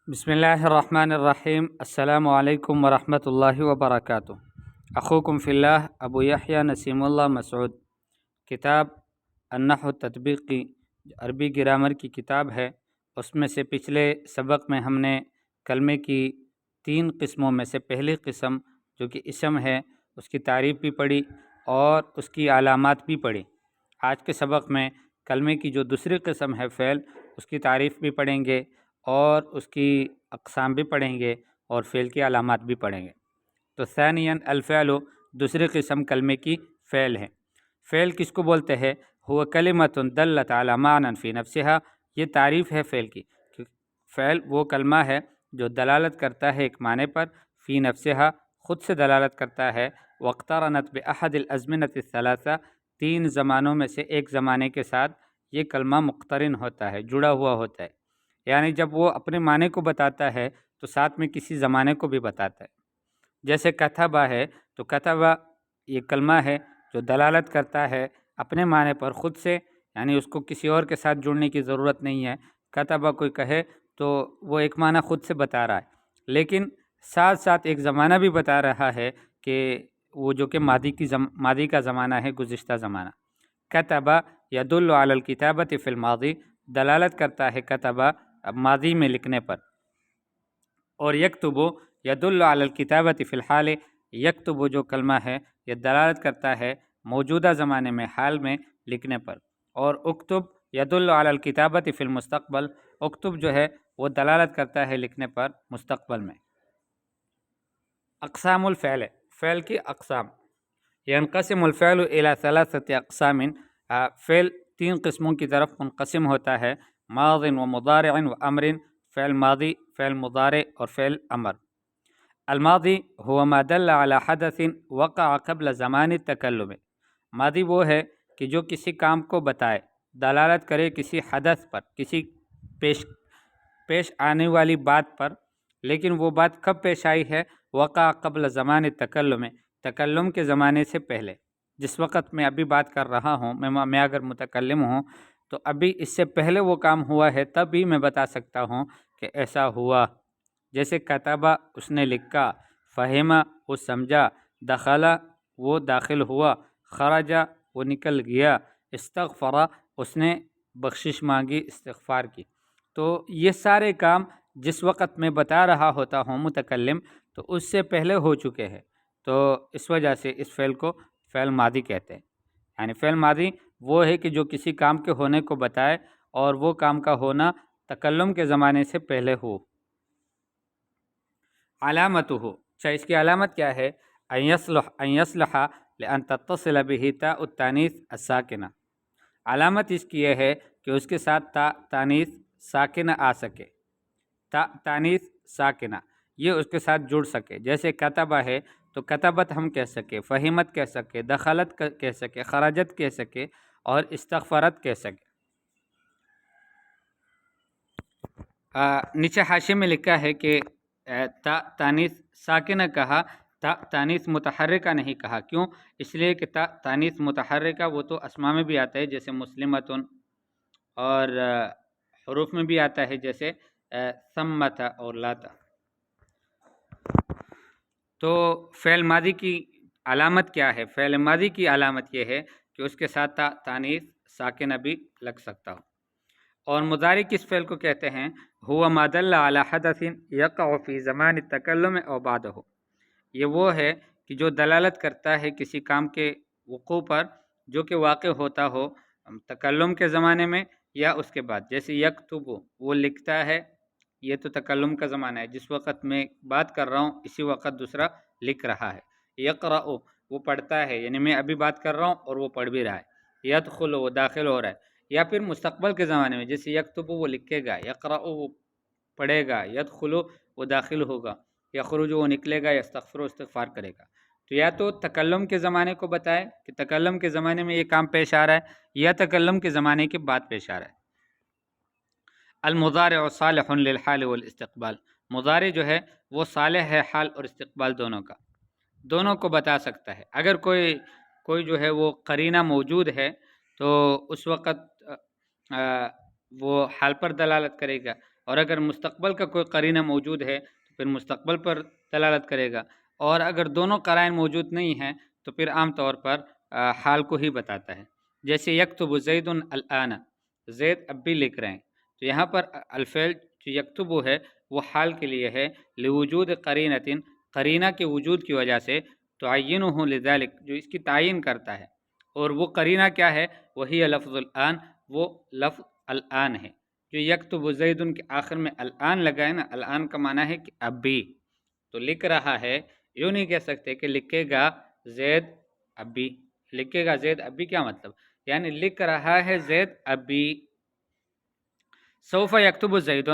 بسم الله الرحمن الرحیم السلام علیکم ورحمۃ اللہ وبرکاتہ. اخوکم فی اللہ ابو یحییٰ نسیم اللہ مسعود. کتاب النحو التطبیقی عربی گرامر کی کتاب ہے. اس میں سے پچھلے سبق میں ہم نے کلمے کی 3 قسموں میں سے پہلی قسم جو کہ اسم ہے اس کی تعریف بھی پڑھی اور اس کی علامات بھی پڑھی. آج کے سبق میں کلمے کی جو دوسری قسم ہے فعل، اس کی تعریف بھی پڑھیں گے اور اس کی اقسام بھی پڑھیں گے اور فعل کی علامات بھی پڑھیں گے. تو ثانیاً الفعل دوسری قسم کلمے کی فعل ہے. فعل کس کو بولتے ہیں؟ هو کلمۃ دلت علی معنی فی نفسها. یہ تعریف ہے فعل کی. فعل وہ کلمہ ہے جو دلالت کرتا ہے ایک معنی پر، فی نفسها خود سے دلالت کرتا ہے، واقترنت باحد الازمنۃ الثلاثہ 3 زمانوں میں سے ایک زمانے کے ساتھ یہ کلمہ مقترن ہوتا ہے، جڑا ہوا ہوتا ہے. یعنی جب وہ اپنے معنی کو بتاتا ہے تو ساتھ میں کسی زمانے کو بھی بتاتا ہے. جیسے کتبہ ہے تو کتبہ یہ کلمہ ہے جو دلالت کرتا ہے اپنے معنی پر خود سے، یعنی اس کو کسی اور کے ساتھ جڑنے کی ضرورت نہیں ہے. کتبہ کوئی کہے تو وہ ایک معنی خود سے بتا رہا ہے، لیکن ساتھ ساتھ ایک زمانہ بھی بتا رہا ہے کہ وہ جو کہ ماضی کا زمانہ ہے، گزشتہ زمانہ. کتبہ یدل علی الکتابۃ فی الماضی، دلالت کرتا ہے کتبہ ماضی میں لکھنے پر. اور یکتب یدل علی الکتابۃ فی الحال، یکتب جو کلمہ ہے یہ دلالت کرتا ہے موجودہ زمانے میں، حال میں لکھنے پر. اور اکتب یدل علی الکتابۃ فی المستقبل، اکتب جو ہے وہ دلالت کرتا ہے لکھنے پر مستقبل میں. اقسام الفعل، فعل کی اقسام. ينقسم الفعل الى 3 اقسام، فعل 3 قسموں کی طرف منقسم ہوتا ہے: ماض و مضارع و امر. فعل ماضی، فعل مضارع اور فعل امر. الماضی هو ما دل على حدث وقع قبل زمان التکلم. ماضی وہ ہے کہ جو کسی کام کو بتائے، دلالت کرے کسی حدث پر، کسی پیش آنے والی بات پر، لیکن وہ بات کب پیش آئی ہے؟ وقع قبل زمان التکلم، تکلم کے زمانے سے پہلے. جس وقت میں ابھی بات کر رہا ہوں، میں اگر متکلم ہوں تو ابھی اس سے پہلے وہ کام ہوا ہے، تب بھی میں بتا سکتا ہوں کہ ایسا ہوا. جیسے کتبہ اس نے لکھا، فہمہ وہ سمجھا، دخلا وہ داخل ہوا، خرجہ وہ نکل گیا، استغفر اس نے بخشش مانگی، استغفار کی. تو یہ سارے کام جس وقت میں بتا رہا ہوتا ہوں متکلم، تو اس سے پہلے ہو چکے ہیں. تو اس وجہ سے اس فعل کو فعل ماضی کہتے ہیں. یعنی فعل ماضی وہ ہے کہ جو کسی کام کے ہونے کو بتائے اور وہ کام کا ہونا تکلم کے زمانے سے پہلے ہو. علامتہ، اس کی علامت کیا ہے؟ ان یصلح لان تتصل به تاء التانیث الساکنہ. علامت اس کی یہ ہے کہ اس کے ساتھ تا تانیث ساکنہ آ سکے، تا تانیث ساکنہ یہ اس کے ساتھ جڑ سکے. جیسے کتبہ ہے تو کتبت ہم کہہ سکے، فہمت کہہ سکے، دخلت کہہ سکے، خرجت کہہ سکے اور استغفرت کہہ سکے. نیچے حاشیے میں لکھا ہے کہ تا تانیث ساکنہ کہا، تا تانیث متحرکہ نہیں کہا. کیوں؟ اس لیے کہ تا تانیث متحرکہ وہ تو اسماء میں بھی آتا ہے جیسے مسلمتن، اور حروف میں بھی آتا ہے جیسے ثمت اور لاتا. تو فعل ماضی کی علامت کیا ہے؟ فعل ماضی کی علامت یہ ہے کہ اس کے ساتھ تا تانیث ساکنہ بھی لگ سکتا ہو. اور مضارع کس فعل کو کہتے ہیں؟ هو ما دل على حدث يقع في زمان التکلم او بعدہ. یہ وہ ہے کہ جو دلالت کرتا ہے کسی کام کے وقوع پر جو کہ واقع ہوتا ہو تکلم کے زمانے میں یا اس کے بعد. جیسے یکتب وہ لکھتا ہے، یہ تو تکلم کا زمانہ ہے، جس وقت میں بات کر رہا ہوں اسی وقت دوسرا لکھ رہا ہے. یقرأ وہ پڑھتا ہے، یعنی میں ابھی بات کر رہا ہوں اور وہ پڑھ بھی رہا ہے. یدخل وہ داخل ہو رہا ہے. یا پھر مستقبل کے زمانے میں جیسے یکتب وہ لکھے گا، یقرأ وہ پڑھے گا، یدخل وہ داخل ہوگا، یخرج وہ نکلے گا، یستغفر استغفار کرے گا. تو یا تو تکلم کے زمانے کو بتائے کہ تکلم کے زمانے میں یہ کام پیش آ رہا ہے، یا تکلم کے زمانے کے بعد پیش آ رہا ہے. المضارع صالح للحال والاستقبال، مضارع جو ہے وہ صالح ہے حال اور استقبال دونوں کا، دونوں کو بتا سکتا ہے. اگر کوئی جو ہے وہ قرینہ موجود ہے تو اس وقت وہ حال پر دلالت کرے گا، اور اگر مستقبل کا کوئی قرینہ موجود ہے تو پھر مستقبل پر دلالت کرے گا، اور اگر دونوں قرائن موجود نہیں ہیں تو پھر عام طور پر حال کو ہی بتاتا ہے۔ جیسے یکتب زید الآن، زید اب بھی لکھ رہے ہیں، تو یہاں پر الفعل جو یکتب ہے وہ حال کے لیے ہے، لوجود قرینۃ، قرینہ کے وجود کی وجہ سے، تعینہ لذلک، جو اس کی تعین کرتا ہے، اور وہ قرینہ کیا ہے؟ وہی لفظ الآن، وہ لفظ الآن ہے۔ جو یکتب زید کے آخر میں الآن لگا ہے نا، الآن کا معنی ہے کہ ابھی، تو لکھ رہا ہے، یوں نہیں کہہ سکتے کہ لکھے گا زید ابھی۔ لکھے گا زید ابھی کیا مطلب؟ یعنی لکھ رہا ہے زید ابھی۔ سوف یکتب زید،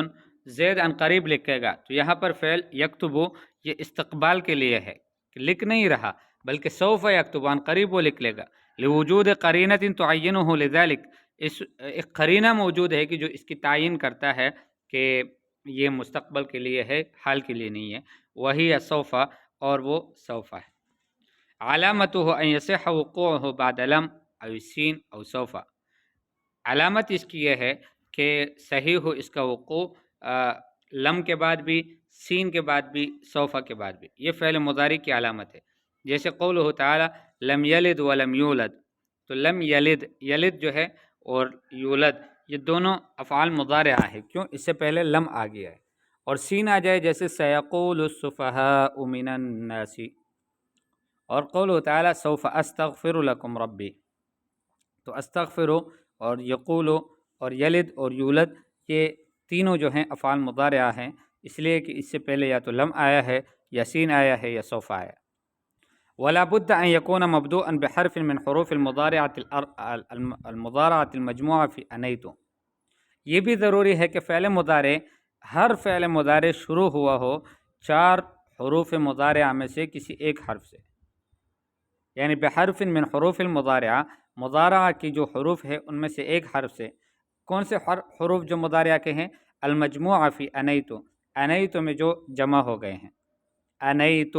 زید ان قریب لکھے گا، تو یہاں پر فعل یکتب یہ استقبال کے لیے ہے، کہ لکھ نہیں رہا بلکہ سوف یکتب ان قریب وہ لکھ لے گا، لوجود قرینۃ تعینہ لذلک، اس ایک قرینہ موجود ہے کہ جو اس کی تعین کرتا ہے کہ یہ مستقبل کے لیے ہے، حال کے لیے نہیں ہے، وہی سوف، اور وہ سوف ہے۔ علامتہ ان یصح وقوعہ بعد لم او سین او سوف، علامت اس کی یہ ہے کہ صحیح ہو اس کا وقوع لم کے بعد بھی، سین کے بعد بھی، سوفا کے بعد بھی، یہ فعل مضارع کی علامت ہے۔ جیسے قولہ تعالی لم یلد ولم یولد، تو لم یلد، یلد جو ہے اور یولد یہ دونوں افعال مضارعہ ہے، کیوں؟ اس سے پہلے لم آ گیا ہے۔ اور سین آ جائے جیسے سیقول السفہاء من الناس، اور قولہ تعالی سوف استغفر لکم ربی، تو استغفر اور یقول اور یلد اور یولد یہ تینوں جو ہیں افعال مضارعہ ہیں، اس لیے کہ اس سے پہلے یا تو لم آیا ہے، یا سین آیا ہے، یا سوف آیا۔ ولا بد ان يكون مبدوءا بحرف من حروف المضارعة المجموعة في انیت، یہ بھی ضروری ہے کہ فعل مضارع، ہر فعل مضارع شروع ہوا ہو 4 حروف مضارعہ میں سے کسی ایک حرف سے، یعنی بحرف من حروف المضارعہ، مضارعہ کی جو حروف ہے ان میں سے ایک حرف سے۔ کون سے حروف جو مضارعہ کے ہیں؟ المجموعہ فی انیت، انیت میں جو جمع ہو گئے ہیں، انیت،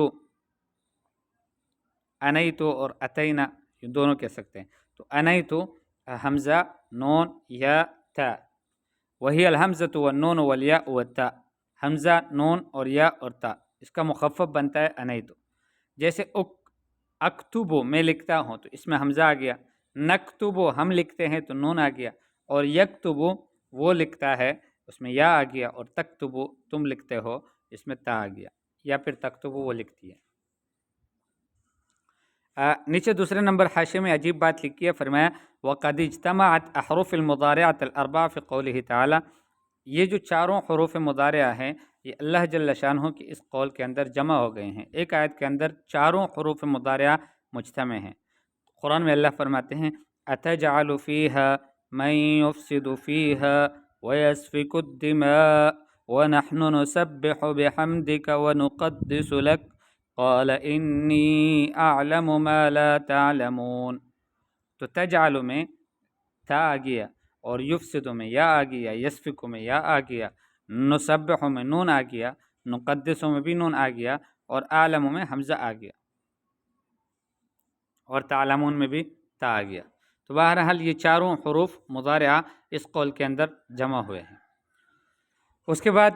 انیت اور اتینا یہ دونوں کہہ سکتے ہیں۔ تو انیت حمزہ نون یا تا، وہی الحمزۃ والنون والیاء والتاء، حمزہ نون اور یا اور تا، اس کا مخفف بنتا ہے انیت۔ جیسے اکتبو میں لکھتا ہوں تو اس میں حمزہ آ گیا، نکتبو ہم لکھتے ہیں تو نون آ گیا، اور یکتبو وہ لکھتا ہے اس میں یا آ گیا، اور تکتبو تم لکھتے ہو اس میں تا آ گیا، یا پھر تکتبو وہ لکھتی ہے۔ نیچے دوسرے نمبر حاشیے میں عجیب بات لکھی ہے، فرمایا وَقَدْ اجْتَمَعَتْ أَحْرُفُ الْمُضَارِعَةِ الْأَرْبَعَ فِي قَوْلِهِ تعالی، یہ جو چاروں حروف مضارعہ ہیں یہ اللہ جل شانہ کی اس قول کے اندر جمع ہو گئے ہیں۔ ایک آیت کے اندر چاروں حروف مضارعہ مجتمع ہیں۔ قرآن میں اللہ فرماتے ہیں أَتَجْعَلُ فِيهَا مَن يُفْسِدُ فِيهَا وَيَسْفِكُ الدِّمَاءَ وَنَحْنُ نُسَبِّحُ بِحَمْدِكَ وَنُقَدِّسُ لَكَ قال انی اعلم ما لا تعلمون، تو تجعل میں تا آ گیا، اور یفسد میں یا آ گیا، یسفک میں یا آ گیا، نسبح میں نون آ گیا، نقدس میں بھی نون آ گیا، اور اعلم میں حمزہ آ گیا، اور تعلمون میں بھی تا آ گیا۔ تو بہرحال یہ چاروں حروف مضارعہ اس قول کے اندر جمع ہوئے ہیں۔ اس کے بعد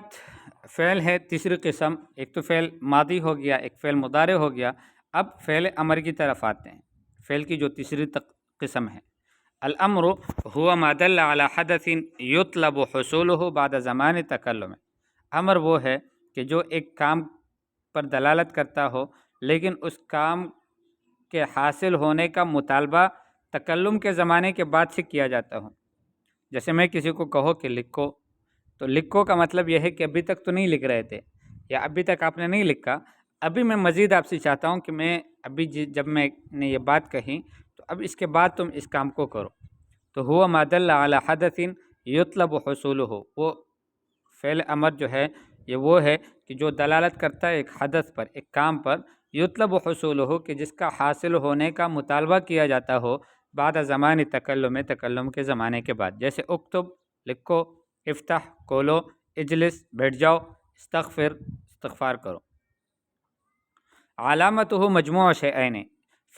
فعل ہے تیسری قسم، ایک تو فعل ماضی ہو گیا، ایک فعل مضارع ہو گیا، اب فعل امر کی طرف آتے ہیں۔ فعل کی جو تیسری قسم ہے، الامر هو ما دل على حدث يطلب حصوله بعد زمان تکلم، امر وہ ہے کہ جو ایک کام پر دلالت کرتا ہو لیکن اس کام کے حاصل ہونے کا مطالبہ تکلم کے زمانے کے بعد سے کیا جاتا ہو۔ جیسے میں کسی کو کہو کہ لکھو، تو لکھو کا مطلب یہ ہے کہ ابھی تک تو نہیں لکھ رہے تھے، یا ابھی تک آپ نے نہیں لکھا، ابھی میں مزید آپ سے چاہتا ہوں کہ میں ابھی جب میں نے یہ بات کہی تو اب اس کے بعد تم اس کام کو کرو۔ تو ہوا ما دل علی حدث یطلب حصولہ، وہ فعل امر جو ہے یہ وہ ہے کہ جو دلالت کرتا ہے ایک حدث پر، ایک کام پر، یطلب حصولہ کہ جس کا حاصل ہونے کا مطالبہ کیا جاتا ہو بعد زمان تکلم، تکلم کے زمانے کے بعد۔ جیسے اکتب لکھو، افتح کھولو، اجلس بیٹھ جاؤ، استغفر استغفار کرو۔ علامتہ مجموع شیئین،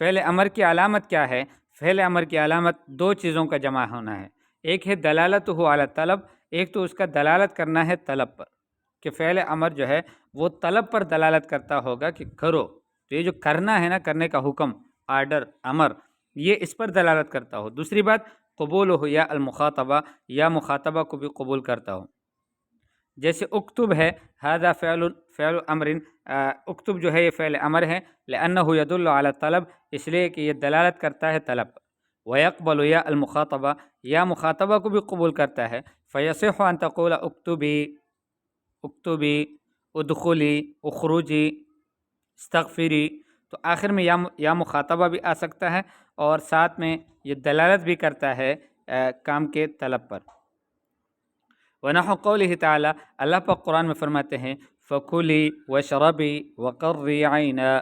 فعل امر کی علامت کیا ہے؟ فعل امر کی علامت 2 چیزوں کا جمع ہونا ہے، ایک ہے دلالتہ علی طلب، ایک تو اس کا دلالت کرنا ہے طلب پر کہ فعل امر جو ہے وہ طلب پر دلالت کرتا ہوگا کہ کرو، تو یہ جو کرنا ہے نا، کرنے کا حکم، آرڈر، امر، یہ اس پر دلالت کرتا ہو۔ دوسری بات قبول ہو یا المخاطبہ، یا مخاطبہ کو بھی قبول کرتا ہو، جیسے اکتب ہے، هذا فعل امر، اکتب جو ہے یہ فعل امر ہے، لأنه يدل على طلب، اس لیے کہ یہ دلالت کرتا ہے طلب پر۔ ويقبل یا المخاطبہ، یا مخاطبہ کو بھی قبول کرتا ہے، فيصح ان تقول اکتبی، اکتبی، ادخلی، اخرجی، استغفری، تو آخر میں یا مخاطبہ بھی آ سکتا ہے، اور ساتھ میں یہ دلالت بھی کرتا ہے کام کے طلب پر۔ ونحو قولہ تعالی، اللہ پاک قرآن میں فرماتے ہیں فکلی وشربی وقری عینا،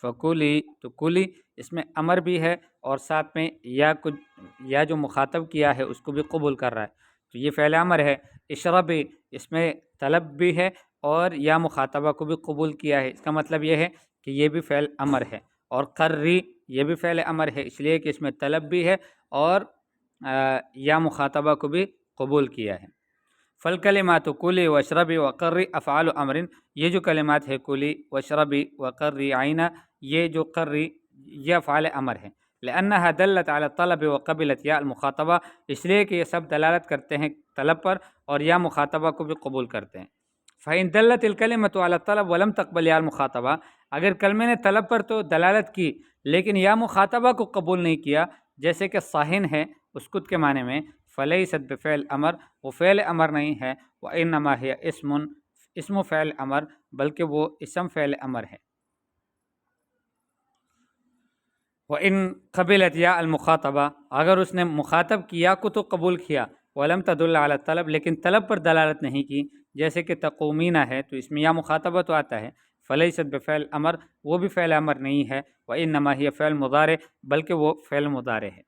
فکلی تو کلی اس میں امر بھی ہے، اور ساتھ میں یا جو مخاطب کیا ہے اس کو بھی قبول کر رہا ہے، تو یہ فعل امر ہے۔ اشربی اس میں طلب بھی ہے، اور یا مخاطبہ کو بھی قبول کیا ہے، اس کا مطلب یہ ہے کہ یہ بھی فعل امر ہے۔ اور قری یہ بھی فعل امر ہے، اس لیے کہ اس میں طلب بھی ہے اور یا مخاطبہ کو بھی قبول کیا ہے۔ فالکلمات کلی واشربی وقری افعال امر، یہ جو کلمات ہے کلی واشربی وقری عینا، یہ جو قری یہ افعال امر ہے، لأنها دلت على الطلب وقبلت یا المخاطبہ، اس لیے کہ یہ سب دلالت کرتے ہیں طلب پر اور یا مخاطبہ کو بھی قبول کرتے ہیں۔ فإن دلت الکلمۃ علی الطلب ولم تقبل یا المخاطبہ، اگر کلمے نے طلب پر تو دلالت کی لیکن یا مخاطبہ کو قبول نہیں کیا، جیسے کہ صاحن ہے اسکت کے معنی میں، فلیست بفعل امر، وہ فعل امر نہیں ہے، وانما ہی اسم فعل امر، بلکہ وہ اسم فعل امر ہے۔ وَإِن قبلت یا المخاطبہ، اگر اس نے مخاطب کی یا کو تو قبول کیا، ولم تدل علی الطلب، لیکن طلب پر دلالت نہیں کی، جیسے کہ تقومین ہے تو اس میں یا مخاطبہ تو آتا ہے، فلیست بفعل امر، وہ بھی فعل امر نہیں ہے، وانما ہی فعل مضارع، بلکہ وہ فعل مضارع ہے۔